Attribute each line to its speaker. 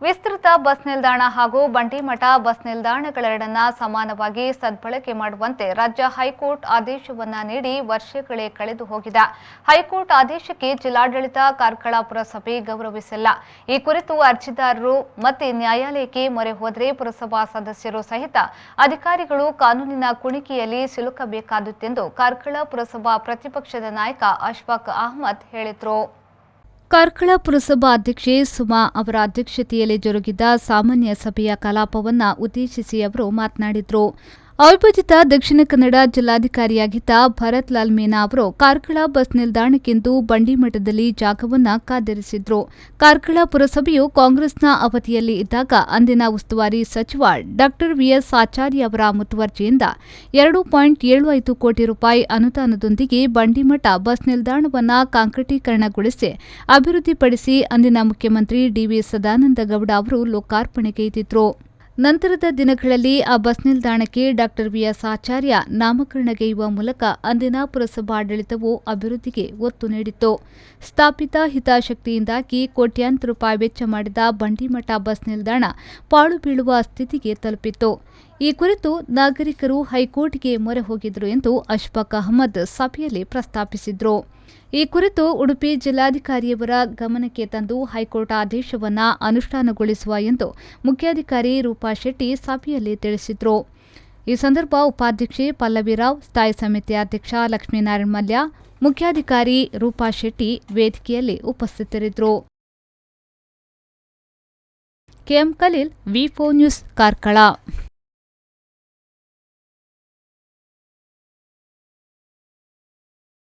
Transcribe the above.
Speaker 1: ವಿಸ್ತೃತ ಬಸ್ ನಿಲ್ದಾಣ ಹಾಗೂ ಬಂಡಿಮಠ ಬಸ್ ನಿಲ್ದಾಣಗಳೆರಡನ್ನ ಸಮಾನವಾಗಿ ಸದ್ಬಳಕೆ ಮಾಡುವಂತೆ ರಾಜ್ಯ ಹೈಕೋರ್ಟ್ ಆದೇಶವನ್ನ ನೀಡಿ ವರ್ಷಗಳೇ ಕಳೆದು ಹೋಗಿದೆ. ಹೈಕೋರ್ಟ್ ಆದೇಶಕ್ಕೆ ಜಿಲ್ಲಾಡಳಿತ ಕಾರ್ಕಳ ಪುರಸಭೆ ಗೌರವಿಸಿಲ್ಲ. ಈ ಕುರಿತು ಅರ್ಜಿದಾರರು ಮತ್ತೆ ನ್ಯಾಯಾಲಯಕ್ಕೆ ಮೊರೆ ಹೋದರೆ ಪುರಸಭಾ ಸದಸ್ಯರು ಸಹಿತ ಅಧಿಕಾರಿಗಳು ಕಾನೂನಿನ ಕುಣಿಕೆಯಲ್ಲಿ ಸಿಲುಕಬೇಕಾದುದೆಂದು ಕಾರ್ಕಳ ಪುರಸಭಾ ಪ್ರತಿಪಕ್ಷದ ನಾಯಕ ಅಶ್ಫಾಕ್ ಅಹಮದ್ ಹೇಳಿದರು. ಕಾರ್ಕಳ ಪುರಸಭಾ ಅಧ್ಯಕ್ಷೆ ಸುಮಾ ಅವರ ಅಧ್ಯಕ್ಷತೆಯಲ್ಲಿ ಜರುಗಿದ ಸಾಮಾನ್ಯ ಸಭೆಯ ಕಲಾಪವನ್ನು ಉದ್ದೇಶಿಸಿ ಅವರು ಮಾತನಾಡಿದರು. ಅವಿಭಜಿತ ದಕ್ಷಿಣ ಕನ್ನಡ ಜಿಲ್ಲಾಧಿಕಾರಿಯಾಗಿದ್ದ ಭರತ್ ಲಾಲ್ ಮೀನಾ ಅವರು ಕಾರ್ಕಳ ಬಸ್ ನಿಲ್ದಾಣಕ್ಕೆಂದು ಬಂಡಿಮಠದಲ್ಲಿ ಜಾಗವನ್ನು ಕಾದಿರಿಸಿದ್ರು. ಕಾರ್ಕಳ ಪುರಸಭೆಯು ಕಾಂಗ್ರೆಸ್ನ ಅವಧಿಯಲ್ಲಿ ಇದ್ದಾಗ ಅಂದಿನ ಉಸ್ತುವಾರಿ ಸಚಿವ ಡಾ ವಿಎಸ್ ಆಚಾರ್ಯ ಅವರ ಮುತುವರ್ಜಿಯಿಂದ 2.75 ಕೋಟಿ ರೂಪಾಯಿ ಅನುದಾನದೊಂದಿಗೆ ಬಂಡಿಮಠ ಬಸ್ ನಿಲ್ದಾಣವನ್ನು ಕಾಂಕ್ರೀಟೀಕರಣಗೊಳಿಸಿ ಅಭಿವೃದ್ಧಿಪಡಿಸಿ ಅಂದಿನ ಮುಖ್ಯಮಂತ್ರಿ ಡಿವಿ ಸದಾನಂದಗೌಡ ಅವರು ಲೋಕಾರ್ಪಣೆಗೈದಿದ್ರು. ನಂತರದ ದಿನಗಳಲ್ಲಿ ಆ ಬಸ್ ನಿಲ್ದಾಣಕ್ಕೆ ಡಾ ವಿಎಸ್ ಆಚಾರ್ಯ ನಾಮಕರಣಗೈಯುವ ಮೂಲಕ ಅಂದಿನ ಪುರಸಭಾಡಳಿತವು ಅಭಿವೃದ್ಧಿಗೆ ಒತ್ತು ನೀಡಿತ್ತು. ಸ್ಥಾಪಿತ ಹಿತಾಸಕ್ತಿಯಿಂದಾಗಿ ಕೋಟ್ಯಾಂತರ ರೂಪಾಯಿ ವೆಚ್ಚ ಮಾಡಿದ ಬಂಡಿಮಠ ಬಸ್ ನಿಲ್ದಾಣ ಪಾಳು ಬೀಳುವ ಸ್ಥಿತಿಗೆ ತಲುಪಿತ್ತು. ಈ ಕುರಿತು ನಾಗರಿಕರು ಹೈಕೋರ್ಟ್ಗೆ ಮೊರೆ ಹೋಗಿದ್ರು ಎಂದು ಅಶ್ಫಾಕ್ ಅಹಮದ್ ಸಭೆಯಲ್ಲಿ ಪ್ರಸ್ತಾಪಿಸಿದರು. ಈ ಕುರಿತು ಉಡುಪಿ ಜಿಲ್ಲಾಧಿಕಾರಿಯವರ ಗಮನಕ್ಕೆ ತಂದು ಹೈಕೋರ್ಟ್ ಆದೇಶವನ್ನು ಅನುಷ್ಠಾನಗೊಳಿಸುವ ಎಂದು ಮುಖ್ಯಾಧಿಕಾರಿ ರೂಪಾ ಶೆಟ್ಟಿ ಸಭೆಯಲ್ಲಿ ತಿಳಿಸಿದರು. ಈ ಸಂದರ್ಭ ಉಪಾಧ್ಯಕ್ಷೆ ಪಲ್ಲವಿರಾವ್, ಸ್ಥಾಯಿ ಸಮಿತಿ ಅಧ್ಯಕ್ಷ ಲಕ್ಷ್ಮೀನಾರಾಯಣ ಮಲ್ಯ, ಮುಖ್ಯಾಧಿಕಾರಿ ರೂಪಾ ಶೆಟ್ಟಿ ವೇದಿಕೆಯಲ್ಲಿ ಉಪಸ್ಥಿತರಿದ್ದರು. ಕೆಎಂ ಖಲೀಲ್, ವಿ4 ನ್ಯೂಸ್, ಕಾರ್ಕಳ.